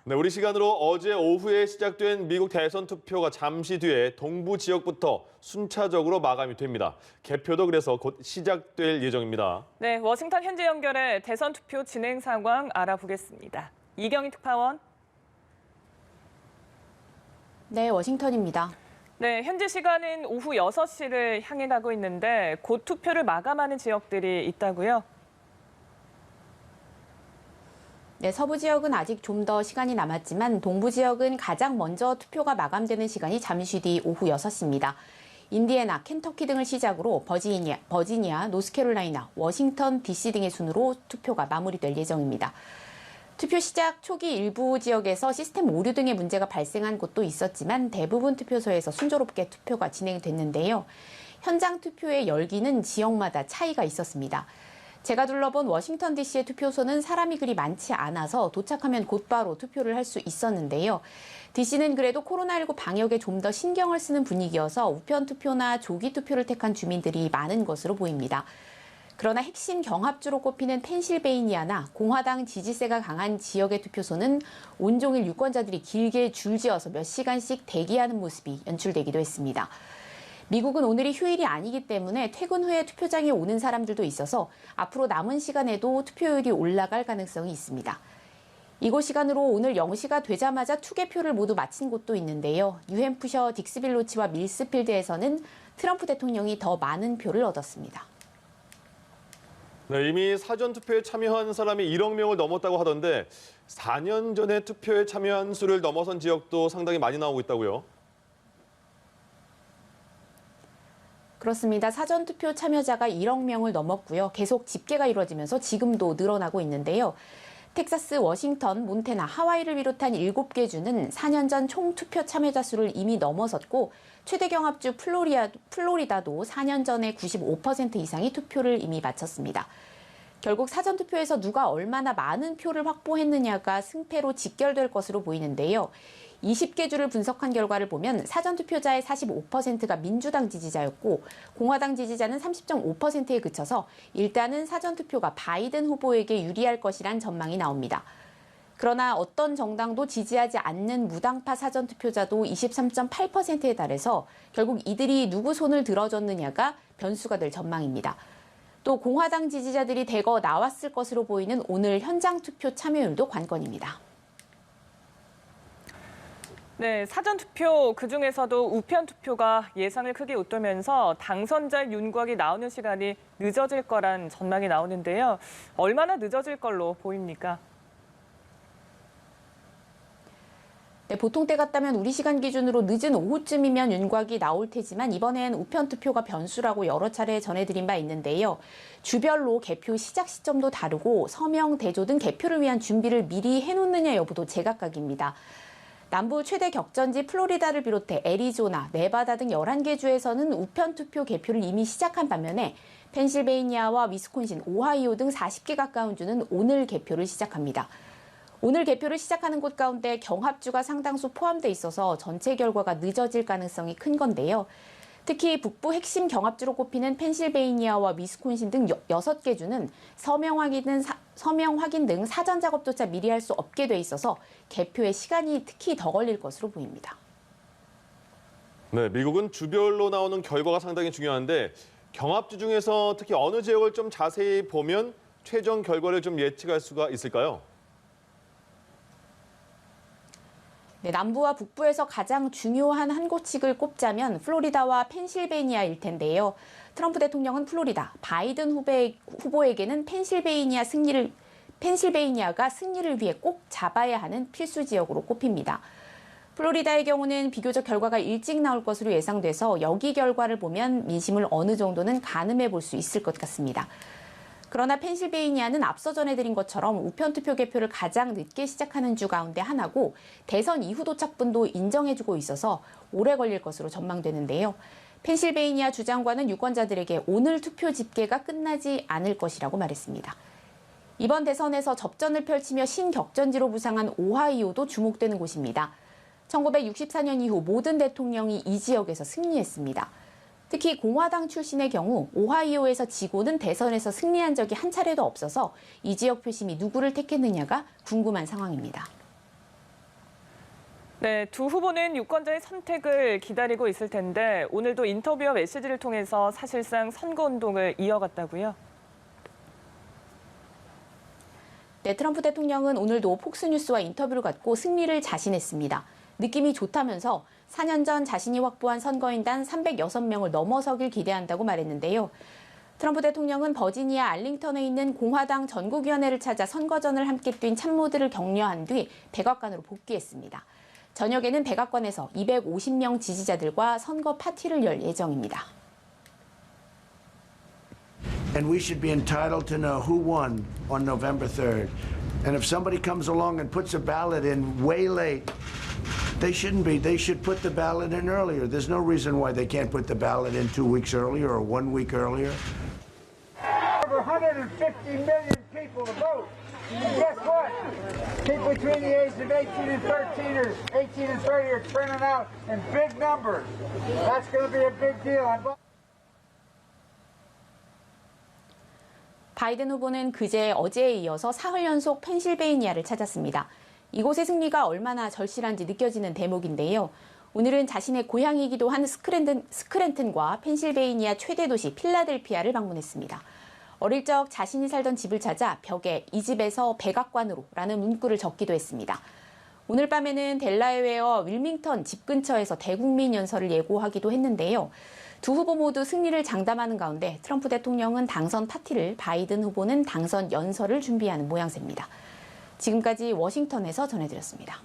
네, 우리 시간으로 어제 오후에 시작된 미국 대선 투표가 잠시 뒤에 동부 지역부터 순차적으로 마감이 됩니다. 개표도 그래서 곧 시작될 예정입니다. 네, 워싱턴 현지 연결해 대선 투표 진행 상황 알아보겠습니다. 이경희 특파원. 네, 워싱턴입니다. 네, 현지 시간은 오후 6시를 향해 가고 있는데 곧 투표를 마감하는 지역들이 있다고요? 네, 서부 지역은 아직 좀 더 시간이 남았지만 동부 지역은 가장 먼저 투표가 마감되는 시간이 잠시 뒤 오후 6시입니다. 인디애나, 켄터키 등을 시작으로 버지니아, 노스캐롤라이나, 워싱턴, DC 등의 순으로 투표가 마무리될 예정입니다. 투표 시작 초기 일부 지역에서 시스템 오류 등의 문제가 발생한 곳도 있었지만 대부분 투표소에서 순조롭게 투표가 진행됐는데요. 현장 투표의 열기는 지역마다 차이가 있었습니다. 제가 둘러본 워싱턴 DC의 투표소는 사람이 그리 많지 않아서 도착하면 곧바로 투표를 할 수 있었는데요. DC는 그래도 코로나19 방역에 좀 더 신경을 쓰는 분위기여서 우편 투표나 조기 투표를 택한 주민들이 많은 것으로 보입니다. 그러나 핵심 경합주로 꼽히는 펜실베이니아나 공화당 지지세가 강한 지역의 투표소는 온종일 유권자들이 길게 줄지어서 몇 시간씩 대기하는 모습이 연출되기도 했습니다. 미국은 오늘이 휴일이 아니기 때문에 퇴근 후에 투표장에 오는 사람들도 있어서 앞으로 남은 시간에도 투표율이 올라갈 가능성이 있습니다. 이곳 시간으로 오늘 0시가 되자마자 투개표를 모두 마친 곳도 있는데요. 뉴햄프셔 딕스빌로치와 밀스필드에서는 트럼프 대통령이 더 많은 표를 얻었습니다. 네, 이미 사전투표에 참여한 사람이 1억 명을 넘었다고 하던데 4년 전에 투표에 참여한 수를 넘어선 지역도 상당히 많이 나오고 있다고요? 그렇습니다. 사전투표 참여자가 1억 명을 넘었고요. 계속 집계가 이루어지면서 지금도 늘어나고 있는데요. 텍사스, 워싱턴, 몬태나, 하와이를 비롯한 7개 주는 4년 전 총 투표 참여자 수를 이미 넘어섰고 최대 경합주 플로리다도 4년 전에 95% 이상이 투표를 이미 마쳤습니다. 결국 사전투표에서 누가 얼마나 많은 표를 확보했느냐가 승패로 직결될 것으로 보이는데요. 20개 주를 분석한 결과를 보면 사전투표자의 45%가 민주당 지지자였고 공화당 지지자는 30.5%에 그쳐서 일단은 사전투표가 바이든 후보에게 유리할 것이란 전망이 나옵니다. 그러나 어떤 정당도 지지하지 않는 무당파 사전투표자도 23.8%에 달해서 결국 이들이 누구 손을 들어줬느냐가 변수가 될 전망입니다. 또 공화당 지지자들이 대거 나왔을 것으로 보이는 오늘 현장 투표 참여율도 관건입니다. 네, 사전투표 그중에서도 우편투표가 예상을 크게 웃돌면서 당선자 윤곽이 나오는 시간이 늦어질 거란 전망이 나오는데요. 얼마나 늦어질 걸로 보입니까? 네, 보통 때 같다면 우리 시간 기준으로 늦은 오후쯤이면 윤곽이 나올 테지만 이번엔 우편투표가 변수라고 여러 차례 전해드린 바 있는데요. 주별로 개표 시작 시점도 다르고 서명, 대조 등 개표를 위한 준비를 미리 해놓느냐 여부도 제각각입니다. 남부 최대 격전지 플로리다를 비롯해 애리조나, 네바다 등 11개 주에서는 우편투표 개표를 이미 시작한 반면에 펜실베이니아와 위스콘신, 오하이오 등 40개 가까운 주는 오늘 개표를 시작합니다. 오늘 개표를 시작하는 곳 가운데 경합주가 상당수 포함돼 있어서 전체 결과가 늦어질 가능성이 큰 건데요. 특히 북부 핵심 경합주로 꼽히는 펜실베이니아와 위스콘신 등 6개 주는 서명 확인 등 사전 작업조차 미리 할 수 없게 돼 있어서 개표에 시간이 특히 더 걸릴 것으로 보입니다. 네, 미국은 주별로 나오는 결과가 상당히 중요한데 경합주 중에서 특히 어느 지역을 좀 자세히 보면 최종 결과를 좀 예측할 수가 있을까요? 네, 남부와 북부에서 가장 중요한 한 곳씩을 꼽자면 플로리다와 펜실베이니아일 텐데요. 트럼프 대통령은 플로리다, 바이든 후보에게는 펜실베이니아가 승리를 위해 꼭 잡아야 하는 필수 지역으로 꼽힙니다. 플로리다의 경우는 비교적 결과가 일찍 나올 것으로 예상돼서 여기 결과를 보면 민심을 어느 정도는 가늠해 볼 수 있을 것 같습니다. 그러나 펜실베이니아는 앞서 전해드린 것처럼 우편투표 개표를 가장 늦게 시작하는 주 가운데 하나고 대선 이후 도착분도 인정해주고 있어서 오래 걸릴 것으로 전망되는데요. 펜실베이니아 주장관은 유권자들에게 오늘 투표 집계가 끝나지 않을 것이라고 말했습니다. 이번 대선에서 접전을 펼치며 신격전지로 부상한 오하이오도 주목되는 곳입니다. 1964년 이후 모든 대통령이 이 지역에서 승리했습니다. 특히 공화당 출신의 경우 오하이오에서 지고는 대선에서 승리한 적이 한 차례도 없어서 이 지역 표심이 누구를 택했느냐가 궁금한 상황입니다. 네, 두 후보는 유권자의 선택을 기다리고 있을 텐데 오늘도 인터뷰와 메시지를 통해서 사실상 선거운동을 이어갔다고요? 네, 트럼프 대통령은 오늘도 폭스뉴스와 인터뷰를 갖고 승리를 자신했습니다. 느낌이 좋다면서 4년 전 자신이 확보한 선거인단 306명을 넘어서길 기대한다고 말했는데요. 트럼프 대통령은 버지니아 알링턴에 있는 공화당 전국위원회를 찾아 선거전을 함께 뛴 참모들을 격려한 뒤 백악관으로 복귀했습니다. 저녁에는 백악관에서 250명 지지자들과 선거 파티를 열 예정입니다. And we should be entitled to know who won on November 3rd. And if somebody comes along and puts a ballot in way late, they shouldn't be. They should put the ballot in earlier. There's no reason why they can't put the ballot in 2 weeks earlier or 1 week earlier. Over 150 million people to vote. And guess what? People between the ages of 18 and 13 or 18 and 30 are turning out in big numbers. That's going to be a big deal. 바이든 후보는 그제 어제에 이어서 사흘 연속 펜실베이니아를 찾았습니다. 이곳의 승리가 얼마나 절실한지 느껴지는 대목인데요. 오늘은 자신의 고향이기도 한 스크랜튼과 펜실베이니아 최대 도시 필라델피아를 방문했습니다. 어릴 적 자신이 살던 집을 찾아 벽에 이 집에서 백악관으로 라는 문구를 적기도 했습니다. 오늘 밤에는 델라웨어 윌밍턴 집 근처에서 대국민 연설을 예고하기도 했는데요. 두 후보 모두 승리를 장담하는 가운데 트럼프 대통령은 당선 파티를, 바이든 후보는 당선 연설을 준비하는 모양새입니다. 지금까지 워싱턴에서 전해드렸습니다.